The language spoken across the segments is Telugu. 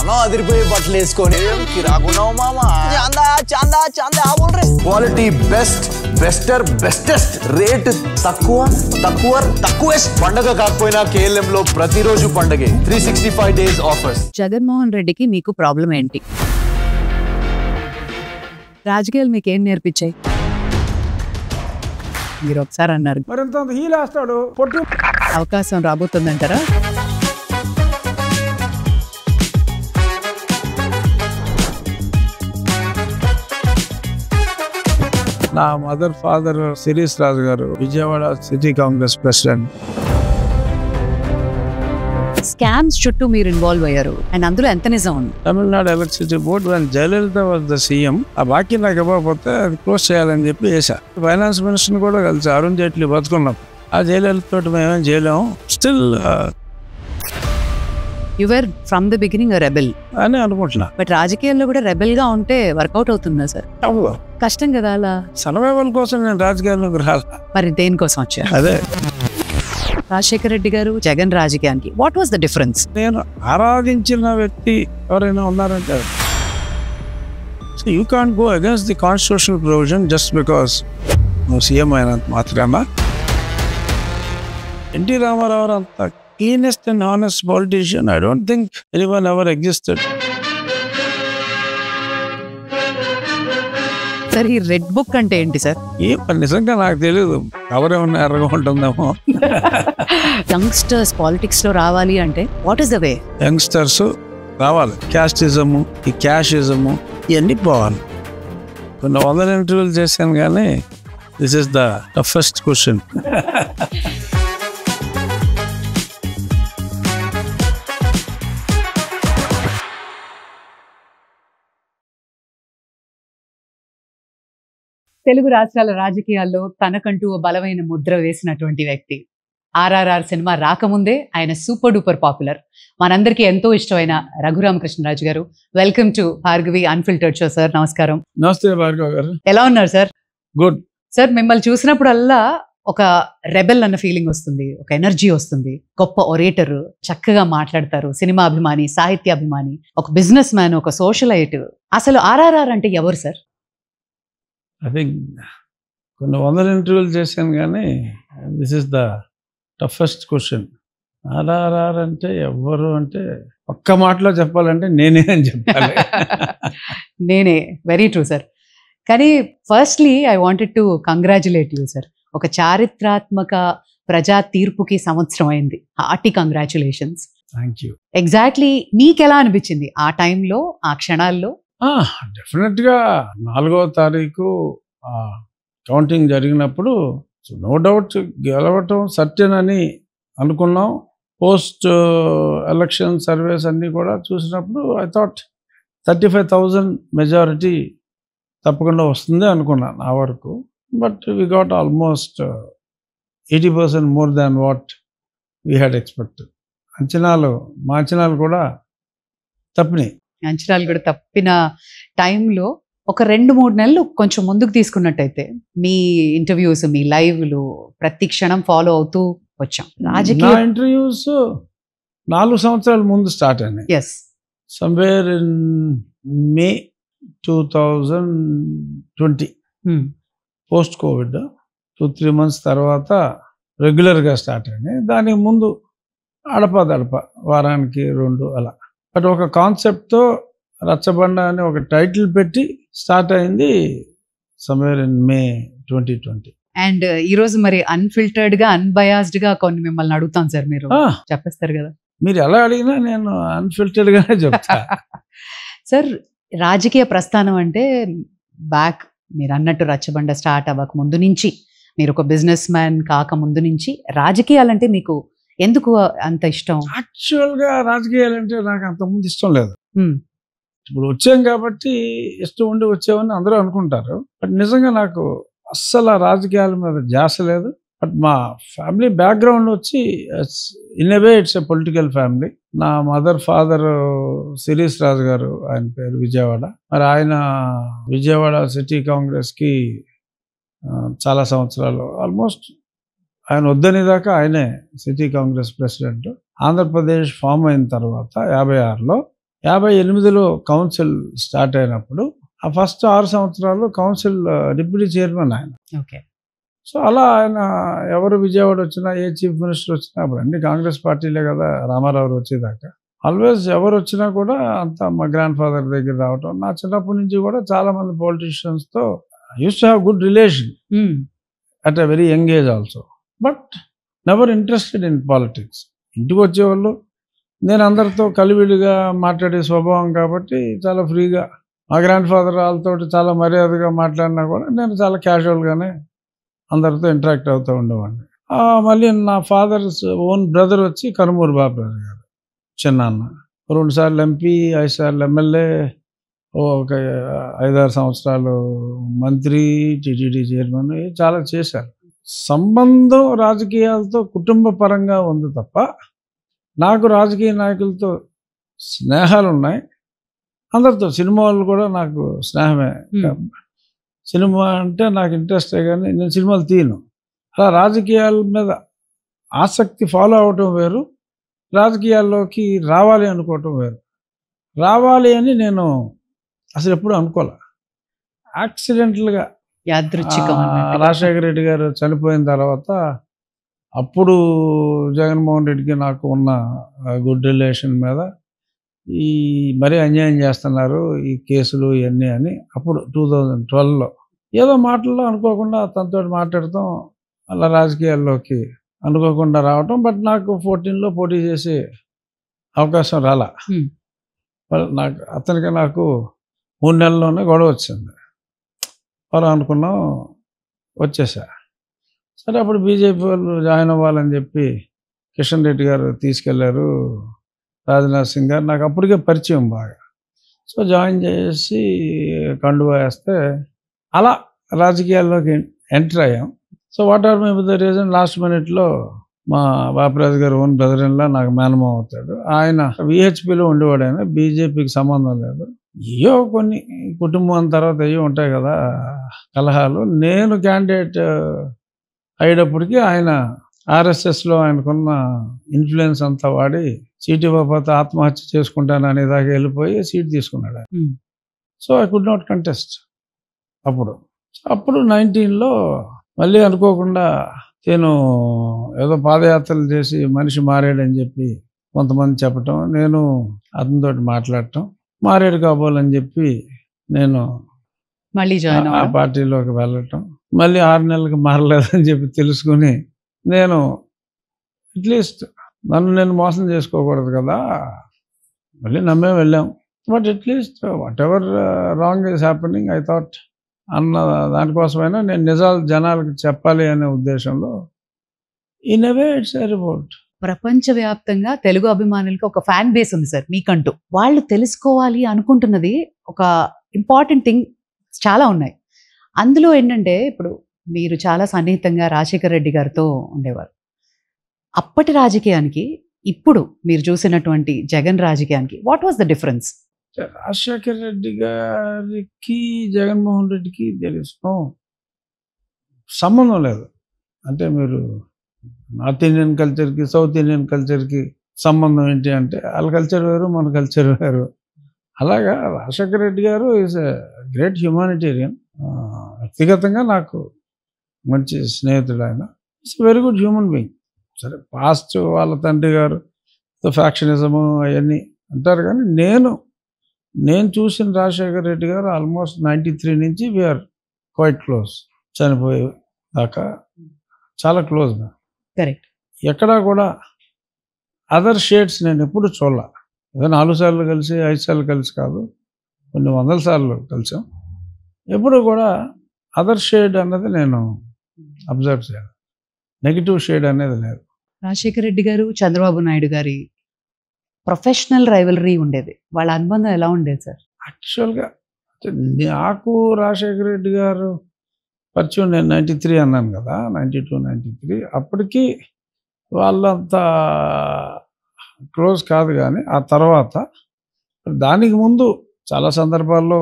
మనం అదిరిపోయే బట్టలు వేసుకొని కిరాకున్నావు మామా. చాందా చాందా చాందా బోల్ రే. Quality best, bester, bestest, rate తక్కువెస్ట్. పండగ కాకపోయినా KLM లో ప్రతిరోజు పండగే. 365 days ఆఫర్స్. జగన్మోహన్ రెడ్డికి మీకు ప్రాబ్లం ఏంటి? రాజకీయాలు మీకు ఏం నేర్పించాయి? మీరు ఒకసారి అన్నారు అవకాశం రాబోతుందంటారా? నా మదర్ ఫాదర్ శిరీష్ రాజు గారు Vijayawada city Congress president. Scams చుట్టూ మీరు ఇన్వాల్వ్ అయ్యారు అండ్ అందులో ఎంత నిజం ఉంది? Tamil Nadu electricity board Jayalalithaa was the CM. ఆ బాకీ నాకు ఇవ్వకపోతే అది క్లోజ్ చేయాలని చెప్పి వేసా. ఫైనాన్స్ మినిస్టర్ కూడా కలిసి అరుణ్ జైట్లీ బతుకున్నాం. ఆ జయలలిత తోటి మేమేం చేయలేము. Still your from the beginning rebel అని అనుకుంటున్నా. బట్ రాజకీయాల్లో కూడా రెబెల్ గా ఉంటే వర్కౌట్ అవుతుందా సార్? కష్టం కదా. అలా సర్వైవల్ కోసం నేను రాజకీయాల్లోకి రాలి. మరి దేనికోసం వచ్చారు? అదే రాజశేఖర రెడ్డి గారు జగన్ రాజకీయానికి వాట్ వాస్ ద డిఫరెన్స్? నేను ఆరాధించిన వ్యక్తి ఎవరైనా ఉన్నారంటే you can't go against the constitutional provision just because నువ్వు సీఎం అయినంత మాత్రమా. ఎన్టీ రామారావు అంత cleanest and honest politician I don't think anyone ever existed. Sir ఈ రెడ్ బుక్ అంటే ఏంటి సార్? నిజంగా నాకు తెలియదు. ఎవరేమన్నా ఎర్రగా ఉంటుందేమో. యంగ్స్టర్స్ పాలిటిక్స్ లో రావాలి అంటే what is the way? Youngsters రావాలి. క్యాస్టిజము, ఈ క్యాషిజము ఇవన్నీ పోవాలి. కొన్ని వందల ఇంటర్వ్యూలు చేశాను కానీ this is the toughest question. Telugu రాష్ట్రాల రాజకీయాల్లో తనకంటూ బలమైన ముద్ర వేసినటువంటి వ్యక్తి. RRR సినిమా రాకముందే ఆయన సూపర్ డూపర్ పాపులర్. మనందరికీ ఎంతో ఇష్టమైన రఘురామకృష్ణరాజు గారు, welcome to Bhargavi unfiltered show. Sir నమస్కారం. నమస్తే భార్గవ్ గారు. ఎలా ఉన్నారు సార్? Good sir. మిమ్మల్ని చూసినప్పుడల్లా ఒక రెబెల్ అన్న ఫీలింగ్ వస్తుంది, ఒక ఎనర్జీ వస్తుంది. గొప్ప ఒరేటర్, చక్కగా మాట్లాడతారు, సినిమా అభిమాని, సాహిత్య అభిమాని, ఒక బిజినెస్ మ్యాన్, ఒక సోషలైట్. అసలు RRR అంటే ఎవరు సార్? ఐ థింక్ కొన్ని వందల ఇంటర్వ్యూలు చేశాను కానీ this is the toughest question. RRR అంటే ఎవరు అంటే ఒక్క మాటలో చెప్పాలంటే నేనే అని చెప్పాలి. నేనే. Very true sir. కానీ firstly I wanted to congratulate you sir. ఒక చారిత్రాత్మక ప్రజా తీర్పుకి సంవత్సరం అయింది. Hearty congratulations. Thank you. Exactly మీకు ఎలా అనిపించింది ఆ టైంలో, ఆ క్షణాల్లో? డెఫినెట్గా 4వ తారీఖు కౌంటింగ్ జరిగినప్పుడు నో డౌట్ గెలవటం సర్టెన్ అని అనుకున్నాం. పోస్ట్ ఎలక్షన్ సర్వేస్ అన్నీ కూడా చూసినప్పుడు ఐ థాట్ 35,000 మెజారిటీ తప్పకుండా వస్తుంది అనుకున్నాను ఆ వరకు. But we got almost 80% more than what we had expected. మా అంచనాలు కూడా తప్పినాయి. అంచనాలు కూడా తప్పిన టైంలో ఒక 2-3 నెలలు కొంచెం ముందుకు తీసుకున్నట్టయితే మీ ఇంటర్వ్యూస్, మీ లైవ్లు ప్రతి క్షణం ఫాలో అవుతూ వచ్చాం. రాజకీయ ఇంటర్వ్యూస్ 4 సంవత్సరాల ముందు స్టార్ట్ అయినాయి. Yes, somewhere in May 2020 post Covid 2-3 months తర్వాత రెగ్యులర్గా స్టార్ట్ అయినాయి. దానికి ముందు అడపదడప వారానికి 2 అలా. బట్ ఒక కాన్సెప్ట్తో రచ్చబండ అని ఒక టైటిల్ పెట్టి స్టార్ట్ అయింది సమ్వేర్ ఇన్ May 2020. అండ్ ఈరోజు మరి అన్ఫిల్టర్డ్ గా, అన్బయాస్డ్ గా కొన్ని మిమ్మల్ని అడుగుతాను సార్, మీరు చెప్పేస్తారు కదా? మీరు ఎలా అడిగినా నేను అన్ఫిల్టర్డ్ గానే చెప్తా. సార్ రాజకీయ ప్రస్థానం అంటే బ్యాక్ మీరు అన్నట్టు రచ్చబండ స్టార్ట్ అవ్వక ముందు నుంచి, మీరు ఒక బిజినెస్ మ్యాన్ కాక ముందు నుంచి రాజకీయాలంటే మీకు ఎందుకు అంత ఇష్టం? యాక్చువల్గా రాజకీయాలంటే నాకు అంతకుముందు ఇష్టం లేదు. ఇప్పుడు వచ్చాం కాబట్టి ఇష్టం ఉండి వచ్చామని అందరూ అనుకుంటారు. బట్ నిజంగా నాకు అస్సలు రాజకీయాల మీద ధ్యాస లేదు. బట్ మా ఫ్యామిలీ బ్యాక్గ్రౌండ్ వచ్చి in a way it's a political family. నా మదర్ ఫాదర్ శిరీష్ రాజు గారు, ఆయన పేరు విజయవాడ. మరి ఆయన విజయవాడ సిటీ కాంగ్రెస్కి చాలా సంవత్సరాలు, ఆల్మోస్ట్ ఆయన వద్దని దాకా ఆయనే city Congress president. Andhra Pradesh form అయిన తర్వాత 56లో 58లో కౌన్సిల్ స్టార్ట్ అయినప్పుడు ఆ ఫస్ట్ 6 సంవత్సరాలు కౌన్సిల్ డిప్యూటీ చైర్మన్ ఆయన. ఓకే. సో అలా ఆయన ఎవరు విజయవాడ వచ్చినా, ఏ చీఫ్ మినిస్టర్ వచ్చినా, అప్పుడు అన్ని కాంగ్రెస్ పార్టీలే కదా రామారావు వచ్చేదాకా, ఆల్వేస్ ఎవరు వచ్చినా కూడా అంతా మా గ్రాండ్ ఫాదర్ దగ్గర రావటం. నా చిన్నప్పటి నుంచి కూడా చాలా మంది పొలిటీషియన్స్తో used to have good relation at a very young age also, but never interested in politics. ఇంటికి వచ్చేవాళ్ళు, నేను అందరితో కలివిడిగా మాట్లాడే స్వభావం కాబట్టి చాలా ఫ్రీగా, మా గ్రాండ్ ఫాదర్ వాళ్ళతో చాలా మర్యాదగా మాట్లాడినా కూడా నేను చాలా క్యాజువల్గానే అందరితో ఇంటరాక్ట్ అవుతూ ఉండేవాడిని. మళ్ళీ నా ఫాదర్స్ ఓన్ బ్రదర్ వచ్చి కనుమూరు బాబురాజు గారు, చిన్నాన్న, 2 సార్లు ఎంపీ, 5 సార్లు ఎమ్మెల్యే, ఒక 5-6 సంవత్సరాలు మంత్రి, టీటీడీ చైర్మన్, చాలా చేశారు. సంబంధం రాజకీయాలతో కుటుంబ పరంగా ఉంది తప్ప నాకు రాజకీయ నాయకులతో స్నేహాలు ఉన్నాయి. అందరితో, సినిమా వాళ్ళు కూడా నాకు స్నేహమే. సినిమా అంటే నాకు ఇంట్రెస్టే కానీ నేను సినిమాలు తీయను. అలా రాజకీయాల మీద ఆసక్తి ఫాలో అవటం వేరు, రాజకీయాల్లోకి రావాలి అనుకోవటం వేరు. రావాలి అని నేను అసలు ఎప్పుడు అనుకోలే. యాక్సిడెంటల్గా రాజశేఖర రెడ్డి గారు చనిపోయిన తర్వాత అప్పుడు జగన్మోహన్ రెడ్డికి నాకు ఉన్న గుడ్ రిలేషన్ మీద ఈ మరీ అన్యాయం చేస్తున్నారు ఈ కేసులు ఇవన్నీ అని అప్పుడు 2012లో ఏదో మాటల్లో అనుకోకుండా తనతో మాట్లాడతాం, అలా రాజకీయాల్లోకి అనుకోకుండా రావటం. బట్ నాకు 14లో పోటీ చేసే అవకాశం రాలా. నాకు అతనికి నాకు 3 నెలల్లోనే గొడవ వచ్చింది. వాళ్ళు అనుకున్నాం, వచ్చేసా. సరే అప్పుడు బీజేపీ వాళ్ళు జాయిన్ అవ్వాలని చెప్పి కిషన్ రెడ్డి గారు తీసుకెళ్లారు, రాజ్నాథ్ సింగ్ గారు, నాకు అప్పటికే పరిచయం బాగా. సో జాయిన్ చేసి కండువా వేస్తే అలా రాజకీయాల్లోకి ఎంటర్ అయ్యాం. So what are my the reason, last మినిట్లో మా బాపరాజు గారు ఓన్ బ్రదర్ ఇన్ లా నాకు మేనమామ అవుతాడు. ఆయన విహెచ్పిలో ఉండేవాడు, ఆయన బీజేపీకి సంబంధం లేదు. ఏయో కొన్ని కుటుంబం తర్వాత ఏవో ఉంటాయి కదా కలహాలు. నేను క్యాండిడేట్ అయ్యేటప్పటికి ఆయన ఆర్ఎస్ఎస్లో ఆయనకున్న ఇన్ఫ్లుయెన్స్ అంతా వాడి సీట్ ఇవ్వకపోతే ఆత్మహత్య చేసుకుంటాను అనేదాకా వెళ్ళిపోయి సీట్ తీసుకున్నాడు ఆయన. So I could not contest. అప్పుడు 19లో మళ్ళీ అనుకోకుండా నేను ఏదో పాదయాత్రలు చేసి మనిషి మారాడని చెప్పి కొంతమంది చెప్పటం, నేను అతనితో మాట్లాడటం, మారాడు కాబోలని చెప్పి నేను మళ్ళీ ఆ పార్టీలోకి వెళ్ళటం, మళ్ళీ 6 నెలలకు మారలేదని చెప్పి తెలుసుకుని నేను అట్లీస్ట్ నన్ను నేను మోసం చేసుకోకూడదు కదా, మళ్ళీ నమ్మే వెళ్ళాం. But at least what ever wrong is happening I thought అన్న దానికోసమైనా నేను నిజాలు జనాలకు చెప్పాలి అనే ఉద్దేశంలో in a way it's a report. ప్రపంచవ్యాప్తంగా తెలుగు అభిమానులకి ఒక ఫ్యాన్ బేస్ ఉంది సార్ మీకంటూ. వాళ్ళు తెలుసుకోవాలి అనుకుంటున్నది ఒక ఇంపార్టెంట్ థింగ్ చాలా ఉన్నాయి. అందులో ఏంటంటే ఇప్పుడు మీరు చాలా సన్నిహితంగా రాజశేఖర రెడ్డి గారితో ఉండేవారు. అప్పటి రాజకీయానికి ఇప్పుడు మీరు చూసినటువంటి జగన్ రాజకీయానికి what was the difference? Rajasekhara Reddy గారికి జగన్మోహన్ రెడ్డికి తెలుసు సంబంధం లేదు. అంటే మీరు నార్త్ ఇండియన్ కల్చర్కి సౌత్ ఇండియన్ కల్చర్కి సంబంధం ఏంటి అంటే వాళ్ళ కల్చర్ వేరు, మన కల్చర్ వేరు. అలాగా రాజశేఖర రెడ్డి గారు ఈజ్ ఎ గ్రేట్ హ్యూమానిటేరియన్. వ్యక్తిగతంగా నాకు మంచి స్నేహితుడు ఆయన. It's very good human being. సరే పాస్ట్ వాళ్ళ తండ్రి గారు ఫ్యాక్షనిజము అవన్నీ అంటారు, కానీ నేను చూసిన రాజశేఖర రెడ్డి గారు ఆల్మోస్ట్ 93 నుంచి వీఆర్ క్వైట్ క్లోజ్. చనిపోయే దాకా చాలా క్లోజ్. కరెక్ట్. ఎక్కడా కూడా అదర్ షేడ్స్ నేను ఎప్పుడు చూడాల. ఏదో 4 సార్లు కలిసి 5 సార్లు కలిసి కాదు, కొన్ని 100 సార్లు కలిసాం. ఎప్పుడు కూడా అదర్ షేడ్ అన్నది నేను అబ్జర్వ్ చేయాలి, నెగిటివ్ షేడ్ అనేది లేదు. రాజశేఖర రెడ్డి గారు చంద్రబాబు నాయుడు గారి ప్రొఫెషనల్ రైవలరీ ఉండేది. వాళ్ళ అనుబంధం ఎలా ఉండేది సార్? యాక్చువల్గా నాకు రాజశేఖర రెడ్డి గారు పరిచయం నేను 93 అన్నాను కదా, 92, 93. అప్పటికి వాళ్ళంత క్లోజ్ కాదు, కానీ ఆ తర్వాత దానికి ముందు చాలా సందర్భాల్లో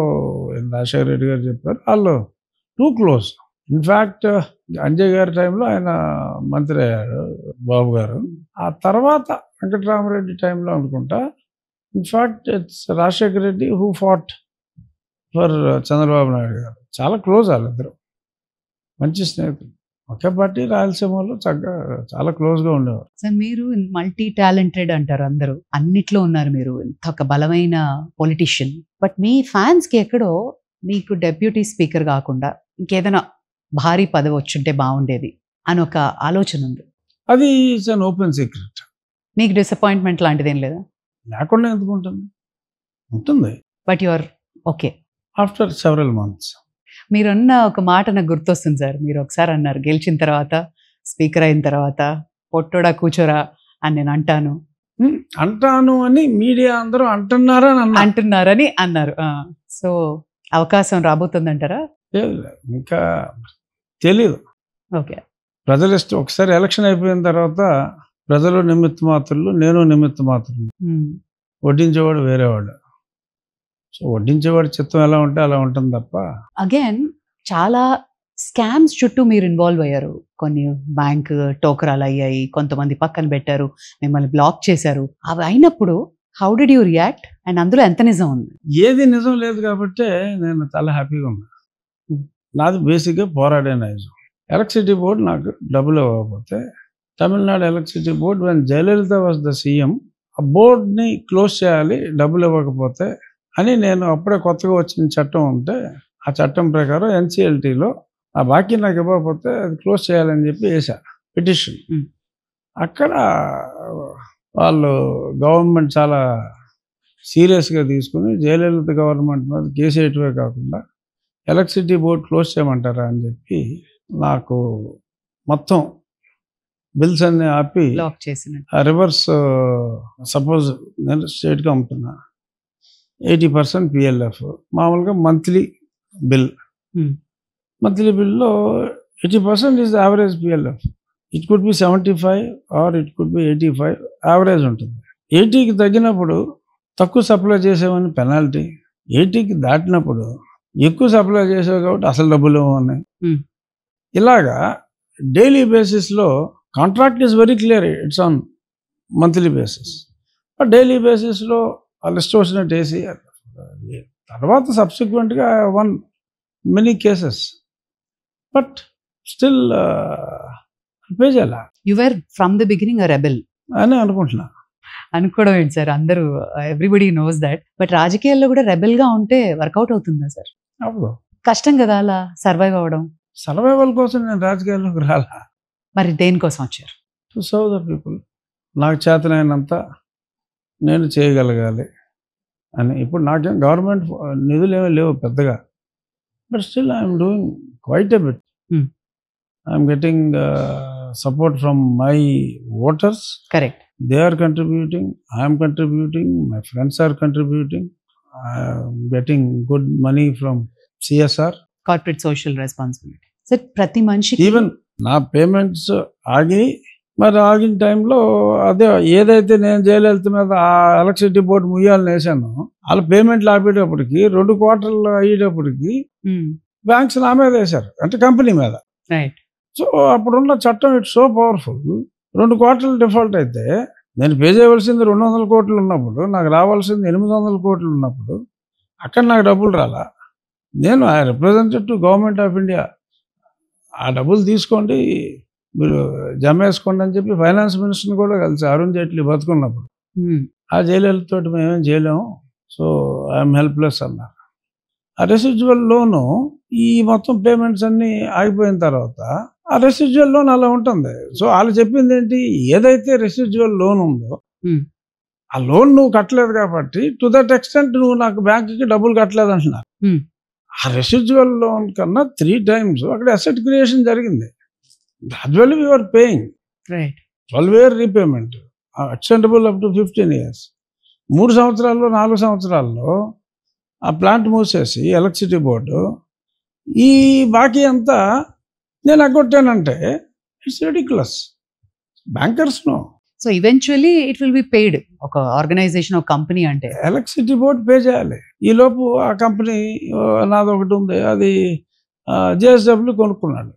రాజశేఖర రెడ్డి గారు చెప్పారు వాళ్ళు టూ క్లోజ్. ఇన్ఫ్యాక్ట్ అంజయ్ గారి టైంలో ఆయన మంత్రి అయ్యాడు బాబు గారు. ఆ తర్వాత వెంకటరామరెడ్డి టైంలో అనుకుంటా in fact it's Rajasekhar Reddy who fought for Chandrababu Naidu గారు. చాలా క్లోజ్ వాళ్ళిద్దరు, మంచి స్నేహితులు. ఒకే పార్టీ, రాయలసీమలో చాలా క్లోజ్గా ఉండేవారు. సార్ మీరు మల్టీ టాలెంటెడ్ అంటారు అందరూ, అన్నిట్లో ఉన్నారు మీరు, ఇంత ఒక బలమైన పొలిటీషియన్. బట్ మీ ఫ్యాన్స్కి ఎక్కడో మీకు డెప్యూటీ స్పీకర్ కాకుండా ఇంకేదైనా భారీ పదవి వచ్చుంటే బాగుండేది అని ఒక ఆలోచన ఉంది. అది ఇట్స్ అన్ ఓపెన్ సీక్రెట్. మీకు డిసప్పాయింట్మెంట్ లాంటిది ఏం లేదా? లేకుండా ఎందుకు ఉంటుంది, ఉంటుంది. But you are okay after several months. మీరన్న ఒక మాట నాకు గుర్తొస్తుంది సార్. మీరు ఒకసారి అన్నారు, గెలిచిన తర్వాత స్పీకర్ అయిన తర్వాత పొట్టోడా కూర్చోరా అని నేను అంటాను అని మీడియా అందరూ అంటున్నారని అన్నారు. సో అవకాశం రాబోతుందంటారా? ఇంకా తెలీదు. ఓకే, ప్రజలు ఇష్టం. ఒకసారి ఎలక్షన్ అయిపోయిన తర్వాత ప్రజలు నిమిత్త మాత్రులు, నేను నిమిత్త మాత్రులు. వడ్డించేవాడు వేరేవాడు. సో వడ్డించేవాడు చిత్తం ఎలా ఉంటే అలా ఉంటుంది తప్ప. అగైన్ చాలా స్కామ్స్ చుట్టూ మీరు ఇన్వాల్వ్ అయ్యారు. కొన్ని బ్యాంక్ టోకరాలు అయ్యాయి, కొంతమంది పక్కన పెట్టారు, మిమ్మల్ని బ్లాక్ చేశారు. అవి అయినప్పుడు how did you react? And అందులో ఎంత నిజం ఉంది? ఏది నిజం లేదు కాబట్టి నేను చాలా హ్యాపీగా ఉన్నా. నాది బేసిక్గా పోరాడే నైజం. ఎలక్ట్రిసిటీ బోర్డు నాకు డబ్బులు ఇవ్వకపోతే, Tamil Nadu electricity board when Jayalalithaa was the CM, ఆ బోర్డుని క్లోజ్ చేయాలి డబ్బులు ఇవ్వకపోతే అని నేను అప్పుడే కొత్తగా వచ్చిన చట్టం ఉంటే ఆ చట్టం ప్రకారం ఎన్సిఎల్టీలో ఆ బాకీ నాకు ఇవ్వకపోతే అది క్లోజ్ చేయాలని చెప్పి వేసా పిటిషన్. అక్కడ వాళ్ళు గవర్నమెంట్ చాలా సీరియస్గా తీసుకుని జయలలిత గవర్నమెంట్ మీద కేసు వేయటమే కాకుండా ఎలక్ట్రిసిటీ బోర్డు క్లోజ్ చేయమంటారా అని చెప్పి నాకు మొత్తం బిల్స్ అన్ని ఆపి రివర్స్. సపోజ్ నేను స్టేట్గా అమ్ముతున్నా 80% పిఎల్ఎఫ్, మామూలుగా మంత్లీ బిల్. మంత్లీ బిల్లో 80% is average PLF. It could be 75 or it could be 85, average ఉంటుంది. 80కి తగ్గినప్పుడు తక్కువ సప్లై చేసేవని పెనాల్టీ, 80కి దాటినప్పుడు ఎక్కువ సప్లై చేసేవి కాబట్టి అసలు డబ్బులు ఉన్నాయి. ఇలాగా డైలీ బేసిస్లో contract is very clear, it's on monthly basis. Daily బేసిస్లో వాళ్ళు ఇష్టం వచ్చినట్టు వేసి తర్వాత సబ్సిక్వెంట్గా one many cases, but still pay చేయాలి. You were from the beginning a rebel అని అనుకుంటున్నా. అనుకోవడం ఏంటి సార్, అందరూ ఎవ్రీబడి నోస్ దాట్. బట్ రాజకీయాల్లో కూడా రెబెల్గా ఉంటే వర్కౌట్ అవుతుందా సార్? అప్పుడు కష్టం కదా అలా సర్వైవ్ అవ్వడం. సర్వైవల్ కోసం నేను రాజకీయాల్లోకి రాలా. మరి దేనికోసం వచ్చారు? To serve the people. నాకు చేతనైనంత నేను చేయగలగాలి అని. ఇప్పుడు నాకేం గవర్నమెంట్ నిధులు ఏమీ లేవు పెద్దగా, but still I'm doing quite a bit. I'm getting support from my voters. Correct. They are contributing, I am contributing, my friends are contributing, I am getting good money from CSR. Corporate Social Responsibility. Sir ప్రతి మనిషికి ఈవెన్ నా పేమెంట్స్ ఆగిన టైంలో అదే ఏదైతే నేను జయలలిత మీద ఆ ఎలక్ట్రిసిటీ బోర్డు ముయ్యాలని వేసాను, వాళ్ళ పేమెంట్లు ఆపేటప్పటికి 2 క్వార్టర్లు అయ్యేటప్పటికి బ్యాంక్స్ నా మీద వేశారు, అంటే కంపెనీ మీద. రైట్. సో అప్పుడున్న చట్టం ఇట్స్ సో పవర్ఫుల్. 2 క్వార్టర్లు డిఫాల్ట్ అయితే నేను పే చేయవలసింది 200 కోట్లు ఉన్నప్పుడు, నాకు రావాల్సింది 800 కోట్లు ఉన్నప్పుడు అక్కడ నాకు డబ్బులు రాలా. నేను I represented to government of India, ఆ డబ్బులు తీసుకోండి మీరు జమ వేసుకోండి అని చెప్పి ఫైనాన్స్ మినిస్టర్ని కూడా కలిసి అరుణ్ జైట్లీ బతుకున్నప్పుడు. ఆ జైలలితో మేమేం చేయలేము, సో ఐఎమ్ హెల్ప్లెస్ అన్నారు. ఆ రెసిడ్యువల్ లోను ఈ మొత్తం పేమెంట్స్ అన్నీ ఆగిపోయిన తర్వాత ఆ రెసిడ్యువల్ లోన్ అలా ఉంటుంది. సో వాళ్ళు చెప్పింది ఏంటి, ఏదైతే రెసిడ్యువల్ లోన్ ఉందో ఆ లోన్ నువ్వు కట్టలేదు కాబట్టి టు దట్ ఎక్స్టెంట్ నువ్వు నాకు బ్యాంకుకి డబ్బులు కట్టలేదు అంటున్నారు. ఆ రెసిడ్యువల్ లోన్ కన్నా 3 times అక్కడ అసెట్ క్రియేషన్ జరిగింది. Gradually we are paying. 12 year repayment extendable up to 15 years. 3 సంవత్సరాల్లో 4 సంవత్సరాల్లో ఆ ప్లాంట్ మూసేసి ఎలక్ట్రిసిటీ బోర్డు ఈ బాకీ అంతా నేను అగ్గొట్టానంటే it's ridiculous. Bankers know. So eventually it will be paid. ఒక ఆర్గనైజేషన్, ఒక కంపెనీ అంటే ఎలక్ట్రిసిటీ బోర్డు పే చేయాలి. ఈలోపు ఆ కంపెనీ నాది ఒకటి ఉంది, అది జేఎస్డబ్ల్యూ కొనుక్కున్నాడు.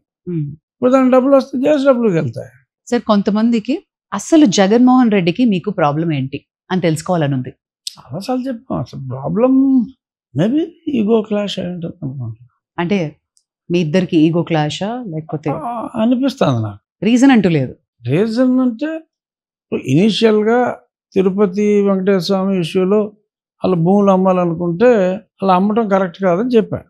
ఇప్పుడు దాని డబ్బులు వస్తే జేఎస్డబ్ల్యూకి వెళ్తాయి. సార్ కొంతమందికి అసలు జగన్మోహన్ రెడ్డికి మీకు ప్రాబ్లం ఏంటి అని తెలుసుకోవాలని ఉంది. చాలాసార్లు చెప్పాం. అసలు ప్రాబ్లం మేబీ ఈగో క్లాష్ అయి ఉంటుంది అనుకుంటున్నాను. అంటే మీ ఇద్దరికి ఈగో క్లాషా లేకపోతే అనిపిస్తుంది నాకు. రీజన్ అంటూ లేదు? రీజన్ అంటే ఇనీషియల్గా తిరుపతి వెంకటేశ్వర స్వామి ఇష్యూలో వాళ్ళ భూములు అమ్మాలనుకుంటే అలా అమ్మటం కరెక్ట్ కాదని చెప్పాను.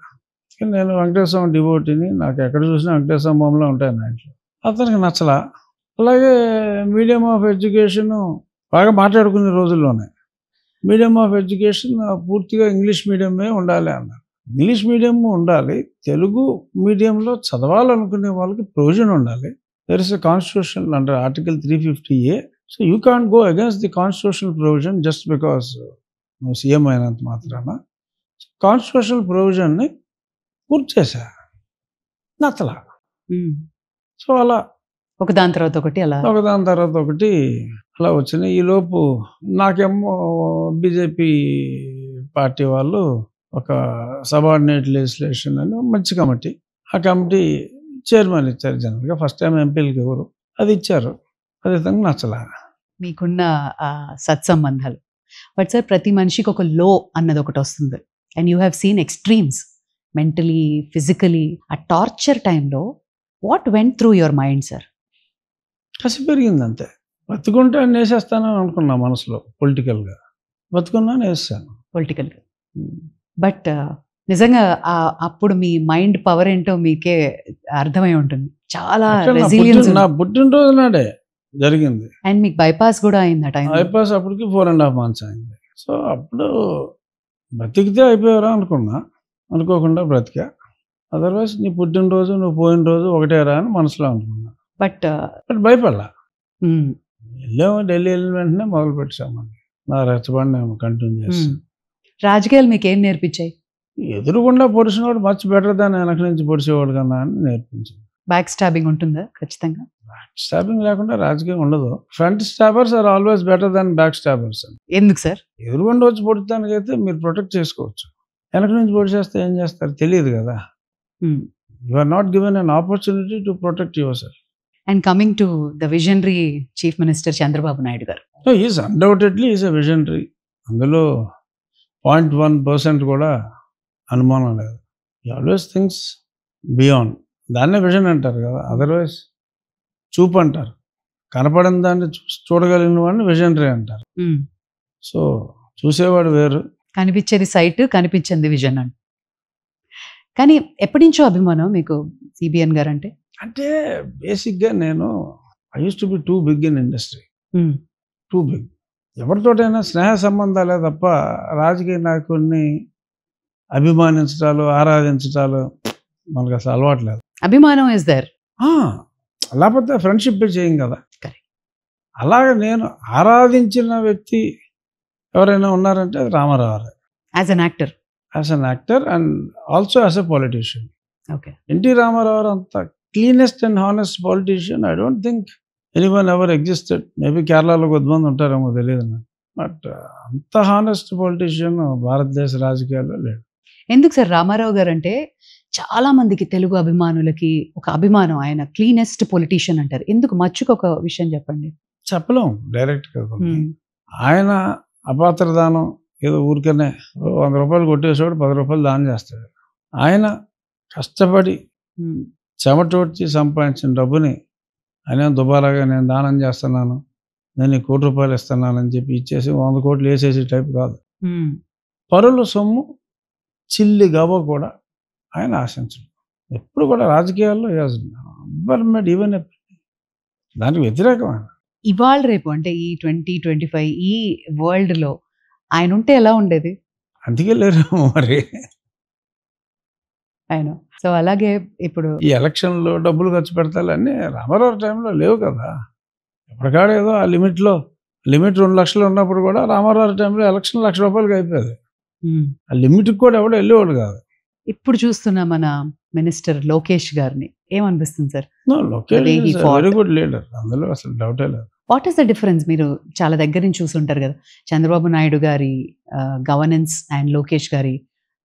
నేను వెంకటేశ్వర స్వామి డివోటీని, నాకు ఎక్కడ చూసినా వెంకటేశ్వర స్వామి బొమ్మలు ఉంటాయి నా ఇంట్లో. అతనికి నచ్చలా. అలాగే మీడియం ఆఫ్ ఎడ్యుకేషన్ బాగా మాట్లాడుకునే రోజుల్లోనే మీడియం ఆఫ్ ఎడ్యుకేషన్ పూర్తిగా ఇంగ్లీష్ మీడియమే ఉండాలి అన్నారు. ఇంగ్లీష్ మీడియం ఉండాలి, తెలుగు మీడియంలో చదవాలనుకునే వాళ్ళకి ప్రొవిజన్ ఉండాలి. There is a constitution under article 350A. So you can't go against the constitutional provision just because నువ్వు సీఎం అయినంత మాత్రాన. కాన్స్టిట్యూషనల్ ప్రొవిజన్ని పూర్తి చేశా, నచ్చలా. సో అలా ఒకదాని తర్వాత ఒకటి అలా వచ్చినాయి. ఈలోపు నాకేమో బీజేపీ పార్టీ వాళ్ళు ఒక సబార్డినేట్ లెజిస్లేషన్ అని మంచి కమిటీ, ఆ కమిటీ చైర్మన్ ఇచ్చారు. జనరల్గా ఫస్ట్ టైం ఎంపీలకి ఎవరు అది ఇచ్చారు. అది విధంగా నచ్చలా. మీకున్న సత్సంబంధాలు. బట్ సార్, ప్రతి మనిషికి ఒక లో అన్నది ఒకటి వస్తుంది. And you have seen extremes mentally, physically. ఆ టార్చర్ టైంలో what went through your mind sir? కసి పెరిగింది అంతే. బతుకుంటే వేసేస్తానని అనుకున్నా మనసులో. పొలిటికల్గా బతుకున్నా వేసాను పొలిటికల్గా. బట్ నిజంగా అప్పుడు మీ మైండ్ పవర్ ఏంటో మీకే అర్థమై ఉంటుంది. చాలా రెసిలియన్స్. నా పుట్టినరోజు నాడే జరిగింది. అండ్ మీకు బైపాస్ కూడా అయింది ఆ టైం. బైపాస్ అప్పటికి 4.5 months అయింది. సో అప్పుడు బ్రతికితే అయిపోయారా అనుకున్నా, అనుకోకుండా బ్రతికా. అదర్వైజ్ నీ పుట్టినరోజు నువ్వు పోయిన రోజు ఒకటేరా అని మనసులో అనుకున్నా. బట్ భయపడలా. వెళ్ళాము, ఢిల్లీ వెళ్ళిన వెంటనే మొదలు పెట్టామని నా రెచ్చబండి నేను కంటిన్యూ చేస్తాను. రాజకీయాలు మీకు ఏం నేర్పించాయి? ఎదురుగుండా పొడిచినవాడు మచ్ బెటర్ దాన్ని వెనక నుంచి పొడిచేవాడు కన్నా అని నేర్పించింది. బ్యాక్ స్టాబింగ్ ఉంటుందా? ఖచ్చితంగా బ్యాక్ స్టాబింగ్ లేకుండా రాజకీయం ఉండదు. Front stabbers are always better than back stabbers. ఎందుకు సార్? ఎదురుగుండా వచ్చి పొడితానికి అయితే మీరు ప్రొటెక్ట్ చేసుకోవచ్చు, వెనక నుంచి పొడి చేస్తే ఏం చేస్తారు తెలియదు కదా. You are not given an opportunity to protect yourself. And coming to the visionary chief minister Chandrababu Naidu garu. Is undoubtedly is a visionary. అందులో 0.1% కూడా అనుమానం లేదు. ఈ ఆల్వేస్ థింగ్స్ బియాండ్. దాన్నే విజన్ అంటారు కదా. అదర్వైజ్ చూపు అంటారు. కనపడిన దాన్ని చూడగలిగిన వాడిని విజనరీ అంటారు. సో చూసేవాడు వేరు, కనిపించేది సైట్, కనిపించింది విజన్ అండి. కానీ ఎప్పటి నుంచో అభిమానం మీకు సిబిఎన్ గారు అంటే? అంటే బేసిక్గా నేను I used to be too big in industry. Too big. ఎవరితోటైనా స్నేహ సంబంధాలే తప్ప రాజకీయ నాయకుడిని అభిమానించడాలు, ఆరాధించడాలు మనకు అసలు అలవాట్లేదు. అభిమానం ఇస్ దేర్, లేకపోతే ఫ్రెండ్షిప్ చేయం కదా. అలాగే నేను ఆరాధించిన వ్యక్తి ఎవరైనా ఉన్నారంటే అది Rama Rao. As an actor, and also as a politician. Okay. NT Rama Rao అంత cleanest and honest politician I don't think anyone ever existed. Maybe కేరళలో కొద్దిమంది ఉంటారేమో తెలియదు నాకు. బట్ అంత హానెస్ట్ పొలిటీషియన్ భారతదేశ రాజకీయాల్లో లేడు. ఎందుకు సార్ రామారావు గారు అంటే చాలా మందికి, తెలుగు అభిమానులకి ఒక అభిమానం, ఆయన క్లీనెస్ట్ పొలిటీషియన్ అంటారు. ఎందుకు? మచ్చుకు ఒక విషయం చెప్పండి. చెప్పలేం డైరెక్ట్గా. ఆయన అపాత్రదానం ఏదో ఊరికనే 100 రూపాయలు కొట్టేసాడు, 10 రూపాయలు దానం చేస్తాడు. ఆయన కష్టపడి చెమటోడ్చి సంపాదించిన డబ్బుని ఆయన దుబారాగా నేను దానం చేస్తున్నాను, నేను 1 కోటి రూపాయలు ఇస్తున్నానని చెప్పి ఇచ్చేసి 100 కోట్లు వేసేసే టైప్ కాదు. పరుల సొమ్ము చిల్లి గవ్వ కూడా ఆయన ఆశించడు. ఎప్పుడు కూడా రాజకీయాల్లో ఈవెన్ దానికి వ్యతిరేకమైన. ఇవాళ రేపు అంటే ఈ 2025 ఈ వరల్డ్లో ఆయన ఉంటే ఎలా ఉండేది? అందుకే లేరు మరి ఆయన. సో అలాగే ఇప్పుడు ఈ ఎలక్షన్లో డబ్బులు ఖర్చు పెడతాలన్నీ రామారావు టైంలో లేవు కదా. ఎప్పటికాడ ఏదో ఆ లిమిట్ 2 లక్షలు ఉన్నప్పుడు కూడా రామారావు టైంలో ఎలక్షన్ 1 లక్ష రూపాయలకి అయిపోయేది. ఆ లిమిట్కి కూడా ఎవడో వెళ్ళేవాడు కాదు. ఇప్పుడు చూస్తున్న మన మినిస్టర్ లోకేష్ గారిని ఏమనిపిస్తుంది sir? Lokesh very good leader, అందులో అసలు డౌటే లేదు. What is the difference? మీరు చాలా దగ్గర నుంచి చూస్తుంటారు కదా, చంద్రబాబు నాయుడు గారి గవర్నెన్స్ అండ్ లోకేష్ గారి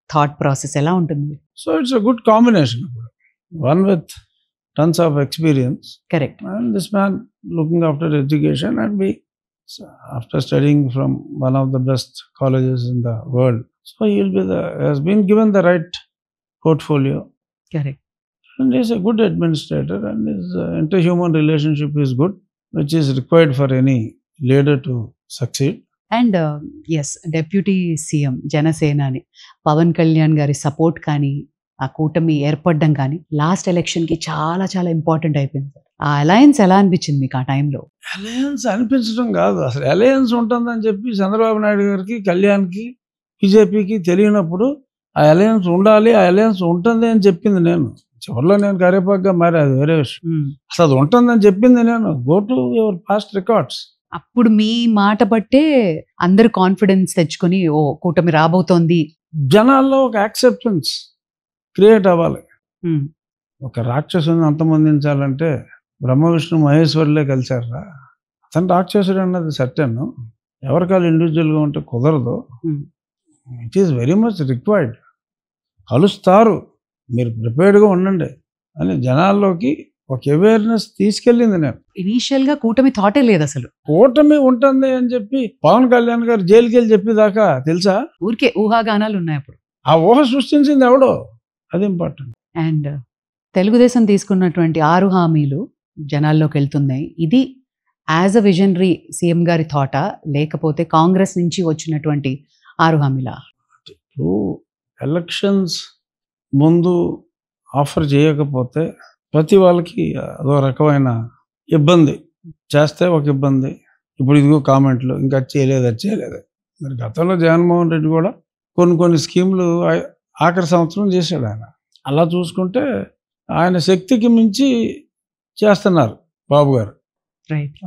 థాట్ ప్రాసెస్ ఎలా ఉంటుంది? So it's a good combination. One with tons of experience, correct, and this man looking after education and be after studying from one of the best colleges in the world. So he will be has been given the right portfolio. Correct. And he is a good administrator, and his inter-human relationship is good, which is required for any leader to succeed. And as deputy CM జనసేనాని పవన్ కళ్యాణ్ గారి సపోర్ట్ కానీ ఆ కూటమి ఏర్పడడం కానీ లాస్ట్ ఎలక్షన్కి చాలా చాలా ఇంపార్టెంట్ అయిపోయింది సార్. ఆ అలయన్స్ ఎలా అనిపించింది మీకు ఆ టైంలో? అలయన్స్ అనిపించడం కాదు, అసలు అలయన్స్ ఉంటుందని చెప్పి చంద్రబాబు నాయుడు గారికి, కళ్యాణ్కి, బీజేపీకి తెలియనప్పుడు ఆ అలయన్స్ ఉండాలి, ఆ అలయన్స్ ఉంటుంది అని చెప్పింది నేను. చివరిలో నేను కరేపాకుగా మారి, అది వేరే విషయం. అసలు అది ఉంటుందని చెప్పింది నేను. Go to your past records. అప్పుడు మీ మాట బట్టే అందరు కాన్ఫిడెన్స్ తెచ్చుకొని ఓ కూటమి రాబోతోంది. జనాల్లో ఒక యాక్సెప్టెన్స్ క్రియేట్ అవ్వాలి. ఒక రాక్షసుని అంతమొందించాలంటే బ్రహ్మ విష్ణు మహేశ్వరులే కలిశారా? అతను రాక్షసుడు అన్నది సత్యాను. ఎవరికాలు ఇండివిజువల్గా ఉంటే కుదరదు. It is very much required. కలుస్తారు, మీరు ప్రిపేర్డ్గా ఉండండి అని జనాల్లోకి ఒక అవేర్నెస్ తీసుకెళ్ళింది నేను. ఇనీషియల్ గా కూటమి థాటే లేదు అసలు. కూటమి ఉంటుంది అని చెప్పి పవన్ కళ్యాణ్ గారు జైలుకి వెళ్ళి చెప్పేదాకా తెలుసా? ఊరికే ఊహాగానాలు ఉన్నాయి అప్పుడు. ఆ ఊహ సృష్టించింది ఎవడో, అది ఇంపార్టెంట్. అండ్ తెలుగుదేశం తీసుకున్నటువంటి 6 హామీలు జనాల్లోకి వెళ్తున్నాయి. ఇది యాజ్ అ విజనరీ సీఎం గారి థాటా, లేకపోతే కాంగ్రెస్ నుంచి వచ్చినటువంటి 6 హామీలా? ఇప్పుడు ఎలక్షన్స్ ముందు ఆఫర్ చేయకపోతే ప్రతి వాళ్ళకి అదో రకమైన ఇబ్బంది. చేస్తే ఒక ఇబ్బంది, ఇప్పుడు ఇదిగో కామెంట్లు, ఇంకా అది చేయలేదు. మరి గతంలో జగన్మోహన్ రెడ్డి కూడా కొన్ని స్కీములు ఆఖరి సంవత్సరం చేశాడు ఆయన. అలా చూసుకుంటే ఆయన శక్తికి మించి చేస్తున్నారు బాబు గారు,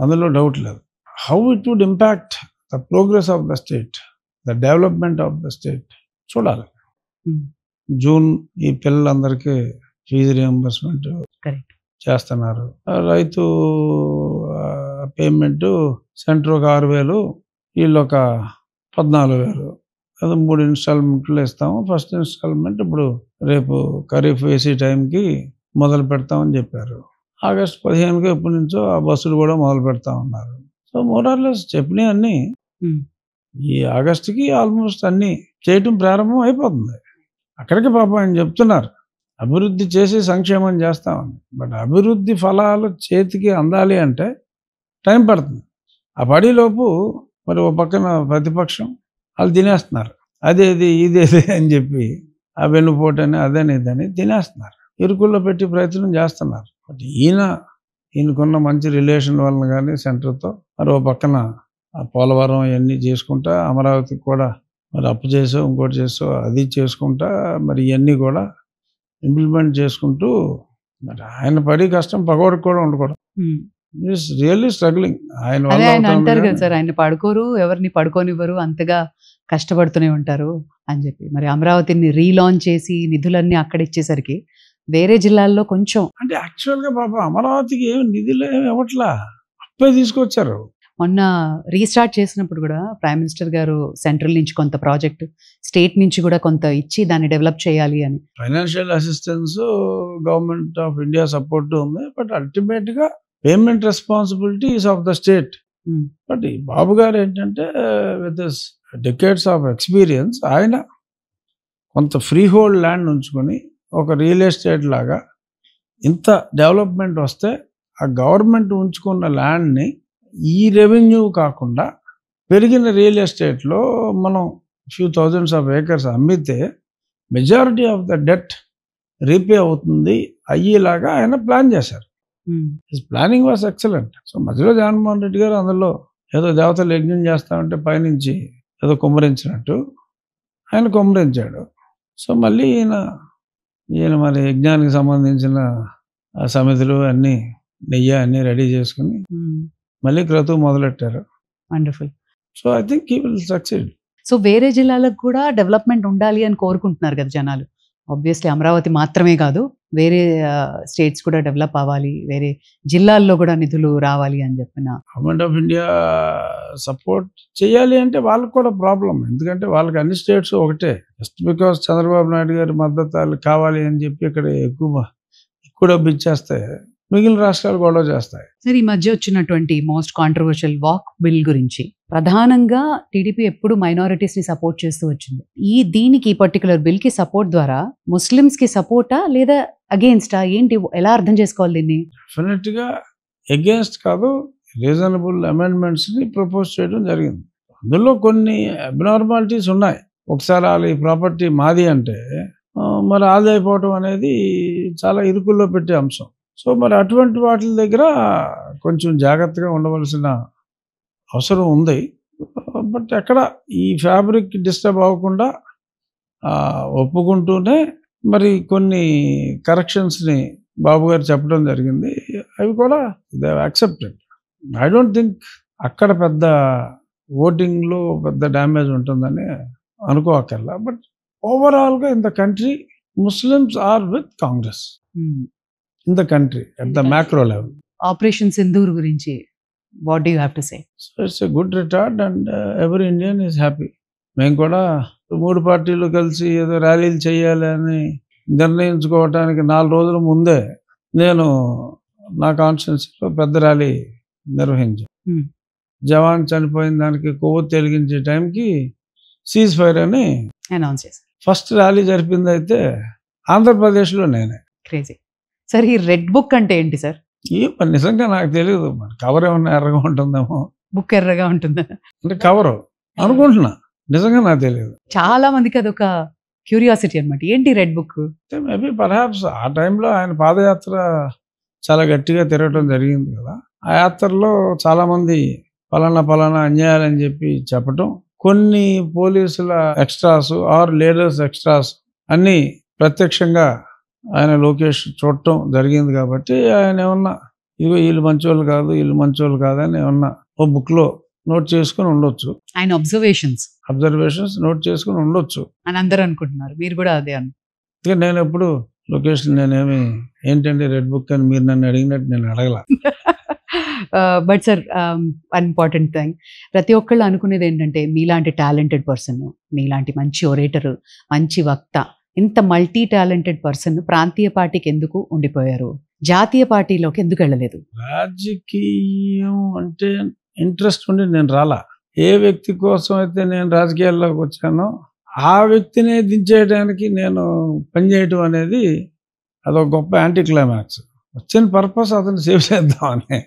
అందులో డౌట్ లేదు. How it would impact the progress of the state, the development of the state చూడాలి. జూన్ ఈ పిల్లలందరికీ ఫీజు రియంబర్స్మెంట్ చేస్తున్నారు. రైతు పేమెంట్ సెంటర్ ఒక 6,000, వీళ్ళు ఒక 14,000. అది 3 ఇన్స్టాల్మెంట్లు ఇస్తాము. ఫస్ట్ ఇన్స్టాల్మెంట్ ఇప్పుడు రేపు ఖరీఫ్ వేసే టైంకి మొదలు పెడతామని చెప్పారు. ఆగస్టు 15కి ఎప్పటి నుంచో ఆ బస్సులు కూడా మొదలు పెడతా ఉన్నారు. సో మోరార్లెస్ చెప్పినవి అన్నీ ఈ ఆగస్టుకి ఆల్మోస్ట్ అన్నీ చేయటం ప్రారంభం అయిపోతుంది. అక్కడికి పాపం ఆయన చెప్తున్నారు అభివృద్ధి చేసి సంక్షేమం చేస్తామని. బట్ అభివృద్ధి ఫలాలు చేతికి అందాలి అంటే టైం పడుతుంది. ఆ పడిలోపు మరి ఓ పక్కన ప్రతిపక్షం వాళ్ళు తినేస్తున్నారు. అదేది ఇదేది అని చెప్పి ఆ వెన్నుపోటని అదని ఇదని తినేస్తున్నారు, ఇరుకుల్లో పెట్టి ప్రయత్నం చేస్తున్నారు. బట్ ఈయనకున్న మంచి రిలేషన్ వలన కానీ సెంటర్తో మరి ఓ పక్కన ఆ పోలవరం ఇవన్నీ చేసుకుంటా, అమరావతికి కూడా మరి అప్పు చేసో ఇంకోటి చేసో అది చేసుకుంటా మరి ఇవన్నీ కూడా ఇంప్లిమెంట్ చేసుకుంటూ మరి ఆయన పడి కష్టం పగోడికి కూడా ఉండకూడదు. Is really struggling. ఆయన అంటారు కదా సార్, ఆయన పడుకోరు, ఎవరిని పడుకోనివ్వరు, అంతగా కష్టపడుతూనే ఉంటారు అని చెప్పి. మరి అమరావతిని రీలాంచ్ చేసి నిధులన్నీ అక్కడ ఇచ్చేసరికి వేరే జిల్లాల్లో కొంచెం అంటే యాక్చువల్గా పాప అమరావతికి ఏమి నిధులు ఏమి ఇవ్వట్లా, అప్పే తీసుకొచ్చారు. మొన్న రీస్టార్ట్ చేసినప్పుడు కూడా ప్రైమ్ మినిస్టర్ గారు సెంట్రల్ నుంచి కొంత ప్రాజెక్ట్, స్టేట్ నుంచి కూడా కొంత ఇచ్చి దాన్ని డెవలప్ చేయాలి అని. Financial assistance government of India support ఉంది, బట్ అల్టిమేట్గా payment responsibility is of the state. But ఈ బాబు గారు ఏంటంటే విత్ డెకేడ్స్ ఆఫ్ ఎక్స్పీరియన్స్ ఆయన కొంత ఫ్రీ హోల్డ్ ల్యాండ్ ఉంచుకొని ఒక రియల్ ఎస్టేట్ లాగా ఇంత డెవలప్మెంట్ వస్తే ఆ గవర్నమెంట్ ఉంచుకున్న ల్యాండ్ని ఈ రెవెన్యూ కాకుండా పెరిగిన రియల్ ఎస్టేట్లో మనం ఫ్యూ థౌజండ్స్ ఆఫ్ ఏకర్స్ అమ్మితే majority of the debt repay అవుతుంది అయ్యేలాగా ఆయన ప్లాన్ చేశారు. His planning was excellent. So మధ్యలో జగన్మోహన్ రెడ్డి గారు అందులో ఏదో దేవతలు యజ్ఞం చేస్తామంటే పైనుంచి ఏదో కుమ్మరించినట్టు ఆయన కుమ్మరించాడు. సో మళ్ళీ ఈయన మరి యజ్ఞానికి సంబంధించిన సమితులు అన్నీ నెయ్యి అన్నీ రెడీ చేసుకుని మళ్ళీ క్రతువు మొదలెట్టారు. Wonderful. So I think he will succeed. So వేరే జిల్లాలకు కూడా డెవలప్మెంట్ ఉండాలి అని కోరుకుంటున్నారు కదా జనాలు. ఆబ్వియస్లీ అమరావతి మాత్రమే కాదు, వేరే స్టేట్స్ కూడా డెవలప్ అవ్వాలి, వేరే జిల్లాల్లో కూడా నిధులు రావాలి అని చెప్పిన గవర్నమెంట్ ఆఫ్ ఇండియా సపోర్ట్ చేయాలి అంటే వాళ్ళకు కూడా ప్రాబ్లం. ఎందుకంటే వాళ్ళకి అన్ని స్టేట్స్ ఒకటే. జస్ట్ బికాస్ చంద్రబాబు నాయుడు గారి మద్దతు కావాలి అని చెప్పి ఇక్కడ ఎక్కువ డబ్బు ఇచ్చేస్తే మిగిలిన రాష్ట్రాలు గొడవ చేస్తాయి. సార్ ఈ మధ్య వచ్చినటువంటి మోస్ట్ కాంట్రవర్షియల్ వాక్ బిల్ గురించి ప్రధానంగా టీడీపీ ఎప్పుడు మైనారిటీస్ ని సపోర్ట్ చేస్తూ వచ్చింది. దీనికి పర్టికులర్ బిల్ కి సపోర్ట్ ద్వారా ముస్లిమ్స్ కి సపోర్టా లేదా అగేన్స్టా ఏంటి, ఎలా అర్థం చేసుకోవాలి దీన్ని? డెఫినెట్ గా అగేన్స్ట్ కాదు, రీజనబుల్ అమెండ్మెంట్స్ ని ప్రపోజ్ చేయడం జరిగింది. అందులో కొన్ని అబ్నార్మాలిటీస్ ఉన్నాయి. ఒకసారి వాళ్ళ ఈ ప్రాపర్టీ మాది అంటే మరి ఆది అయిపోవటం అనేది చాలా ఇరుకుల్లో పెట్టే అంశం. సో మరి అటువంటి వాటి దగ్గర కొంచెం జాగ్రత్తగా ఉండవలసిన అవసరం ఉంది. బట్ ఎక్కడ ఈ ఫ్యాబ్రిక్ డిస్టర్బ్ అవ్వకుండా ఒప్పుకుంటూనే మరి కొన్ని కరెక్షన్స్ని బాబు గారు చెప్పడం జరిగింది. అవి కూడా they accepted. I don't think అక్కడ పెద్ద ఓటింగ్లో పెద్ద డ్యామేజ్ ఉంటుందని అనుకోకర్లా. బట్ ఓవరాల్గా in the country Muslims are with Congress in the country at the macro level. Operation Sindoor గురించి what do you have to say? So it's a good retort and every Indian is happy. మేము కూడా 3 పార్టీలు కలిసి ఏదో ర్యాలీలు చేయాలి అని నిర్ణయించుకోవటానికి 4 రోజుల ముందే నేను నా కాన్స్టిట్యున్సీలో పెద్ద ర్యాలీ నిర్వహించాను. జవాన్ చనిపోయిన దానికి కొవ్వొత్తి వెలిగించే టైంకి సీజ్ ఫైర్ అని అనౌన్స్ చేశారు. ఫస్ట్ ర్యాలీ జరిపింది అయితే ఆంధ్రప్రదేశ్లో నేనే. క్రేజీ. సార్ ఈ రెడ్ బుక్ అంటే ఏంటి సార్? నిజంగా నాకు తెలియదు. మరి కవర్ ఏమన్నా ఎర్రగా ఉంటుందేమో. బుక్ ఎర్రగా ఉంటుందా అంటే కవర్ అనుకుంటున్నా, నిజంగా నాకు తెలియదు. చాలా మందికి అదొక క్యూరియాసిటీ అనమాట, ఏంటి రెడ్ బుక్? మేబీ పర్హాప్స్ ఆ టైంలో ఆయన పాదయాత్ర చాలా గట్టిగా తిరగటం జరిగింది కదా. ఆ యాత్రలో చాలామంది పలానా అన్యాయాలని చెప్పి చెప్పటం, కొన్ని పోలీసుల ఎక్స్ట్రాస్ ఆర్ లీడర్స్ ఎక్స్ట్రాస్ అన్నీ ప్రత్యక్షంగా ఆయన లోకేష్ చూడటం జరిగింది. కాబట్టి ఆయన ఏమన్నా ఇదిగో వీళ్ళు మంచోళ్ళు కాదని ఏమన్నా ఓ బుక్లో నోట్ చేసుకుని ఉండొచ్చు. ఆయన అబ్జర్వేషన్స్ నోట్ చేసుకుని ఉండొచ్చు అని అందరూ అనుకుంటున్నారు. మీరు కూడా అదే ఇక నేను ఎప్పుడు లొకేషన్ నేనేమి ఏంటంటే రెడ్ బుక్ అని మీరు నన్ను అడిగినట్టు నేను అడగల. బట్ సార్ ఇంపార్టెంట్ థింగ్, ప్రతి ఒక్కళ్ళు అనుకునేది ఏంటంటే మీలాంటి టాలెంటెడ్ పర్సన్, మీలాంటి మంచి ఒరేటర్, మంచి వక్త, ఇంత మల్టీ టాలెంటెడ్ పర్సన్ ప్రాంతీయ పార్టీకి ఎందుకు ఉండిపోయారు, జాతీయ పార్టీలోకి ఎందుకు వెళ్ళలేదు? రాజకీయం అంటే ఇంట్రెస్ట్ ఉండి నేను రాలా. ఏ వ్యక్తి కోసం అయితే నేను రాజకీయాల్లోకి వచ్చానో ఆ వ్యక్తిని దించేయడానికి నేను పనిచేయటం అనేది అదొక గొప్ప యాంటీ క్లైమాక్స్. వచ్చిన పర్పస్ అతను సేవ్ చేద్దామని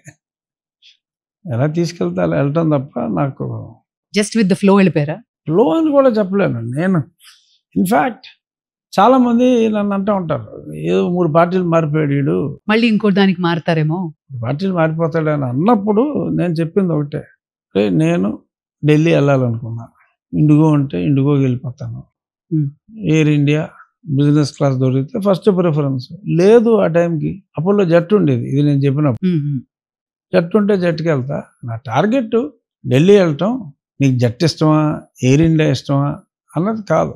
ఎలా తీసుకెళ్తే అలా వెళ్ళటం తప్ప నాకు జస్ట్ విత్ ద ఫ్లో వెళ్ళిపోయారా? ఫ్లో అని కూడా చెప్పలేను నేను. ఇన్ఫ్యాక్ట్ చాలా మంది నన్ను అంటూ ఉంటారు, ఏదో 3 పార్టీలు మారిపోయాడు వీడు, మళ్ళీ ఇంకో దానికి మారుతారేమో, పార్టీలు మారిపోతాడని అన్నప్పుడు నేను చెప్పింది ఒకటే, నేను ఢిల్లీ వెళ్ళాలనుకున్నా, ఇండిగో అంటే ఇండిగోకి వెళ్ళిపోతాను. ఎయిర్ ఇండియా బిజినెస్ క్లాస్ దొరికితే ఫస్ట్ ప్రిఫరెన్స్. లేదు ఆ టైంకి అపోలో జట్టు ఉండేది, ఇది నేను చెప్పినప్పుడు. జట్టు ఉంటే జట్టుకి వెళ్తా. నా టార్గెట్ ఢిల్లీ వెళ్ళటం. నీకు జట్టు ఇష్టమా, ఎయిర్ ఇండియా ఇష్టమా అన్నది కాదు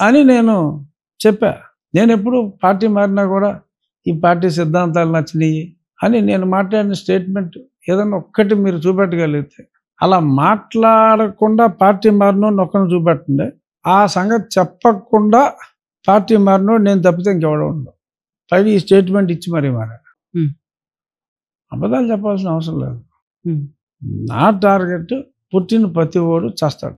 అని నేను చెప్పా. నేను ఎప్పుడు పార్టీ మారినా కూడా ఈ పార్టీ సిద్ధాంతాలు నచ్చినాయి అని నేను మాట్లాడిన స్టేట్మెంట్ ఏదన్నా ఒక్కటి మీరు చూపెట్టగలిగితే, అలా మాట్లాడకుండా పార్టీ మారినోడిని ఒక్కరిని చూపెట్టండి, ఆ సంగతి చెప్పకుండా పార్టీ మారినోడు నేను తప్పితే ఇంకెవడో ఉండవు. పైగా ఈ స్టేట్మెంట్ ఇచ్చి మరీ మారాడు. అబద్ధాలు చెప్పాల్సిన అవసరం లేదు. నా టార్గెట్ పుట్టిన ప్రతి ఓడు చస్తాడు.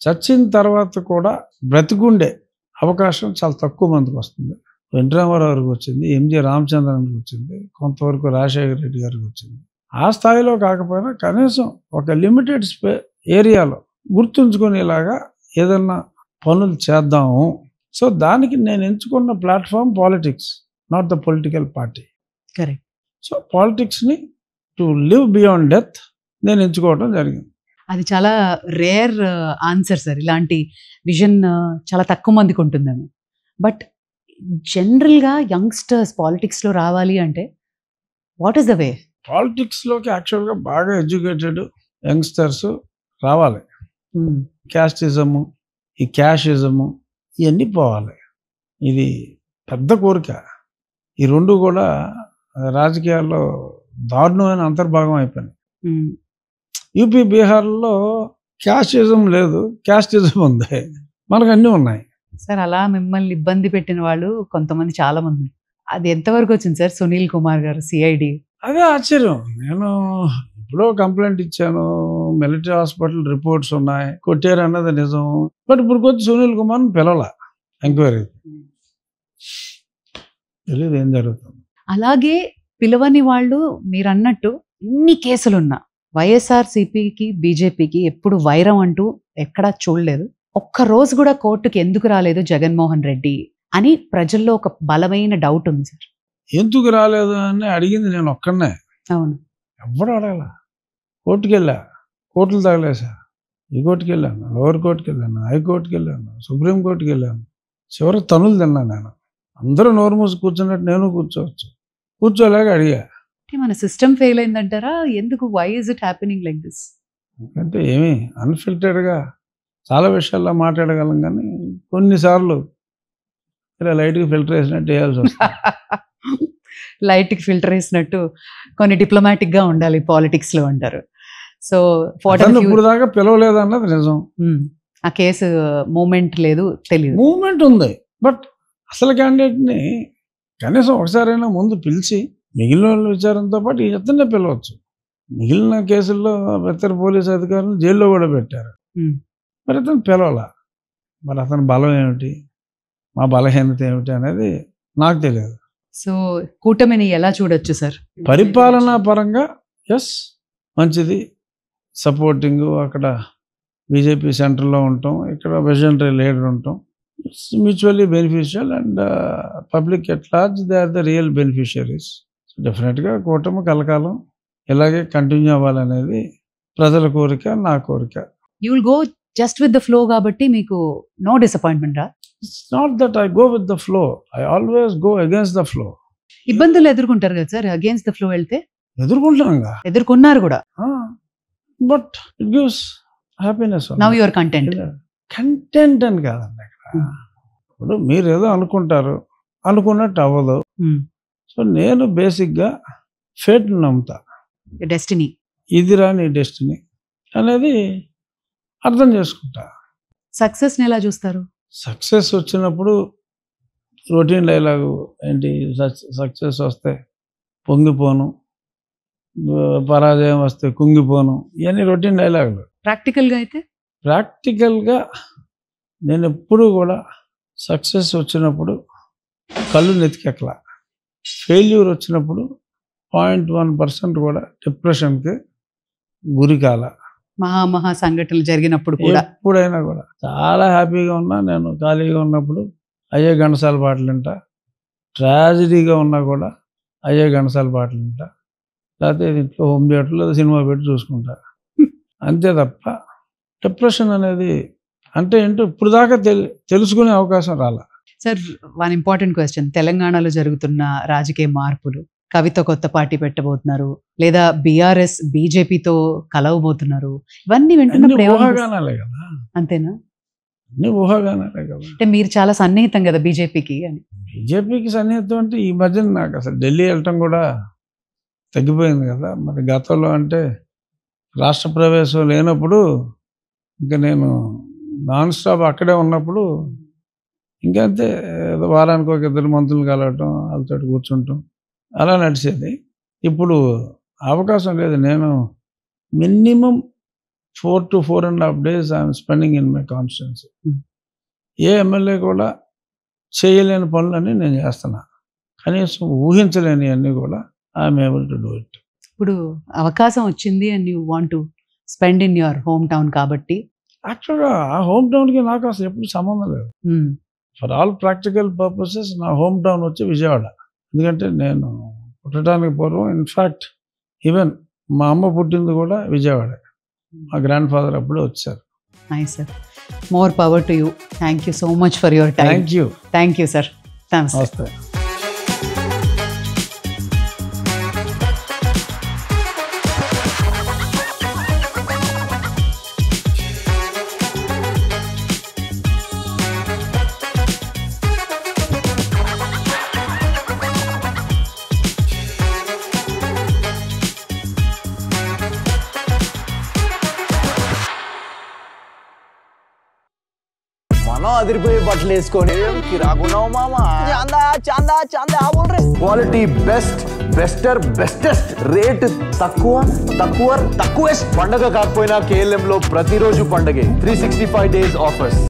చచ్చిన తర్వాత కూడా బ్రతికుండే అవకాశం చాలా తక్కువ మందికి వస్తుంది. ఎన్టీ రామారావు గారికి వచ్చింది, ఎంజి రామచంద్రన్కి వచ్చింది, కొంతవరకు రాజశేఖర రెడ్డి గారికి వచ్చింది. ఆ స్థాయిలో కాకపోయినా కనీసం ఒక లిమిటెడ్ ఏరియాలో గుర్తుంచుకునేలాగా ఏదన్నా పనులు చేద్దాము. సో దానికి నేను ఎంచుకున్న platform politics, not the political party. Correct. So పాలిటిక్స్ని టు లివ్ బియాండ్ డెత్ నేను ఎంచుకోవడం జరిగింది. అది చాలా రేర్ ఆన్సర్ సార్. ఇలాంటి విజన్ చాలా తక్కువ మందికి ఉంటుందేమో. బట్ జనరల్గా యంగ్స్టర్స్ పాలిటిక్స్లో రావాలి అంటే వాట్ ఈస్ ద వే? పాలిటిక్స్లోకి యాక్చువల్గా బాగా ఎడ్యుకేటెడ్ యంగ్స్టర్స్ రావాలి. క్యాస్టిజము, ఈ క్యాషిజము ఇవన్నీ పోవాలి. ఇది పెద్ద కోరిక. ఈ రెండు కూడా రాజకీయాల్లో దారుణమైన అంతర్భాగం అయిపోయింది. యూపీ, బీహార్లో క్యాస్టిజం లేదు, క్యాస్టిజం ఉంది. మనకు అన్నీ ఉన్నాయి సార్. అలా మిమ్మల్ని ఇబ్బంది పెట్టిన వాళ్ళు కొంతమంది, చాలా మంది. అది ఎంతవరకు వచ్చింది సార్ సునీల్ కుమార్ గారు సిఐడి? అదే ఆశ్చర్యం. నేను ఎప్పుడో కంప్లైంట్ ఇచ్చాను, మిలిటరీ హాస్పిటల్ రిపోర్ట్స్ ఉన్నాయి, కొట్టారు అన్నది నిజం. బట్ ఇప్పుడు కొద్ది సునీల్ కుమార్ని పిలవాల ఎంక్వైరీ, తెలియదు ఏం జరుగుతుంది. అలాగే పిలవని వాళ్ళు మీరు అన్నట్టు ఇన్ని కేసులున్నా వైఎస్ఆర్సీపీకి బీజేపీకి ఎప్పుడు వైరం అంటూ ఎక్కడా చూడలేదు. ఒక్క రోజు కూడా కోర్టుకి ఎందుకు రాలేదు జగన్మోహన్ రెడ్డి అని ప్రజల్లో ఒక బలమైన డౌట్ ఉంది సార్. ఎందుకు రాలేదు అని అడిగింది నేను ఒక్కడనే, అవును. ఎవ్వరు అడగల. కోర్టుకి వెళ్ళా, కోర్టులు తగలేసా. ఈ కోర్టుకి వెళ్ళాను, లోవర్ కోర్టుకి వెళ్ళాను, హైకోర్టుకి వెళ్ళాను, సుప్రీంకోర్టుకి వెళ్ళాను. చివరికి తనులు తిన్నాను నేను. అందరూ నోరు మూసి కూర్చున్నట్టు నేను కూర్చోవచ్చు, కూర్చోలేక అడిగా. మన సిస్టమ్ ఫెయిల్ అయిందంటారా? ఎందుకు? Why is it happening like this? అంటే ఏమి అన్ఫిల్టర్డ్గా చాలా విషయాల్లో మాట్లాడగలం, కానీ కొన్నిసార్లు ఇలా లైట్గా ఫిల్టర్ వేసినట్టు వేయాల్సి వస్తుంది. లైట్కి ఫిల్టర్ వేసినట్టు కొన్ని డిప్లొమాటిక్గా ఉండాలి పాలిటిక్స్లో అంటారు. సో ఇప్పుడు దాకా పిలవలేదు అన్నది నిజం. ఆ కేసు మూమెంట్ లేదు, తెలియదు. మూమెంట్ ఉంది, బట్ అసలు క్యాండిడేట్ని కనీసం ఒకసారైనా ముందు పిలిచి మిగిలిన వాళ్ళ విచారంతో పాటు ఇతన్నే పిలవచ్చు. మిగిలిన కేసుల్లో ఇతర పోలీసు అధికారులు జైల్లో కూడా పెట్టారు, మరి అతను పిలవాల. మరి అతని బలం ఏమిటి, మా బలహీనత ఏమిటి అనేది నాకు తెలియదు. సో కూటమిని ఎలా చూడొచ్చు సార్? పరిపాలనా పరంగా ఎస్ మంచిది, సపోర్టింగ్. అక్కడ బీజేపీ సెంటర్లో ఉంటాం, ఇక్కడ విజనరీ లీడర్ ఉంటాం. It's mutually beneficial and public at large they are the real beneficiaries. So డెఫినెట్గా కూటమి కలకాలం ఇలాగే కంటిన్యూ అవ్వాలనేది ప్రజల కోరిక, నా కోరిక. You will go just with the flow కాబట్టి మీకు నో డిసప్పాయింట్మెంట్ రా? It's not that I go with the flow, I always go against the flow. ఇబ్బందులు ఎదుర్కొంటారు కదా సార్ అగేన్స్ట్ ద ఫ్లో వెళ్తే? ఎదుర్కొంటాంగా, ఎదుర్కొన్నారు కూడా. But it gives happiness. Now you are content. Content అని కాదండి అక్కడ. ఇప్పుడు మీరు ఏదో అనుకుంటారు, అనుకున్నట్టు అవ్వదు. సో నేను బేసిక్గా ఫేట్ని నమ్ముతా. డెస్టినీ, ఇదిరా నీ డెస్టినీ అనేది అర్థం చేసుకుంటా. సక్సెస్ని ఎలా చూస్తారు? సక్సెస్ వచ్చినప్పుడు రొటీన్ డైలాగు ఏంటి, సక్సెస్ వస్తే పొంగిపోను, పరాజయం వస్తే కుంగిపోను, ఇవన్నీ రొటీన్ డైలాగులు. ప్రాక్టికల్గా అయితే? ప్రాక్టికల్గా నేను ఎప్పుడూ కూడా సక్సెస్ వచ్చినప్పుడు కళ్ళు నెతికెక్కల, ఫెయిల్యూర్ వచ్చినప్పుడు 0.1% కూడా డిప్రెషన్కి గురి కాల. మహా సంఘటనలు జరిగినప్పుడు కూడా ఎప్పుడైనా కూడా చాలా హ్యాపీగా ఉన్నా. నేను ఖాళీగా ఉన్నప్పుడు అయ్యే ఘంటసాల పాటలు వింటా, ట్రాజడీగా ఉన్నా కూడా అయ్యే ఘంటసాల పాటలు వింటా, లేకపోతే ఇంట్లో హోమ్ థియేటర్ లేదా సినిమా పెట్టి చూసుకుంటా. అంతే తప్ప డిప్రెషన్ అనేది అంటే ఏంటో ఇప్పుడు దాకా తెలుసుకునే అవకాశం రాలా. Sir, one important question. తెలంగాణలో జరుగుతున్న రాజకీయ మార్పులు, కవిత కొత్త పార్టీ పెట్టబోతున్నారు, లేదా బీఆర్ఎస్ బీజేపీతో కలవబోతున్నారు, ఇవన్నీ వింటున్నప్పుడు ఊహాగానాలే కదా. అంతేనా? అన్ని ఊహాగానాలే కదా. అంటే మీరు చాలా సన్నిహితం కదా బీజేపీకి అని. బీజేపీకి సన్నిహితం అంటే ఈ మధ్యన నాకు అసలు ఢిల్లీ వెళ్ళటం కూడా తగ్గిపోయింది కదా. మరి గతంలో అంటే రాష్ట్ర ప్రవేశం లేనప్పుడు ఇంకా నేను నాన్ స్టాప్ అక్కడే ఉన్నప్పుడు ఇంకంతే, వారానికి ఒక 2 మంత్రులు కలవటం, వాళ్ళతో కూర్చుంటాం, అలా నడిచేది. ఇప్పుడు అవకాశం లేదు. నేను minimum 4 to 4.5 days I'm spending in my constituency. A MLA కూడా చేయలేని పనులన్నీ నేను చేస్తున్నా, కనీసం ఊహించలేని అన్నీ కూడా I'm able to do it. ఇప్పుడు అవకాశం వచ్చింది and you want to spend in your home town కాబట్టి. యాక్చువల్గా ఆ హోమ్ టౌన్కి నాకు అసలు ఎప్పుడు సంబంధం లేదు. ఫర్ ఆల్ ప్రాక్టికల్ పర్పసెస్ నా హోమ్ టౌన్ వచ్చి విజయవాడ. ఎందుకంటే నేను పుట్టడానికి పూర్వం, ఇన్ఫ్యాక్ట్ ఈవెన్ మా అమ్మ పుట్టింది కూడా విజయవాడ. మా గ్రాండ్ ఫాదర్ అప్పుడే వచ్చారు. Nice sir, more power to you. Thank you so much for your time. Thank you sir. నమస్తే. మనం అదిరిపోయే బట్టలు వేసుకొని కిరాకున్నావు మామా. చాందా చాందా చాందా బోల్ రే. Quality best, bester, bestest, rate తక్కువ, తక్కువెస్ట్. పండగ కాకపోయినా KLM లో ప్రతిరోజు పండగే. 365 days ఆఫర్స్.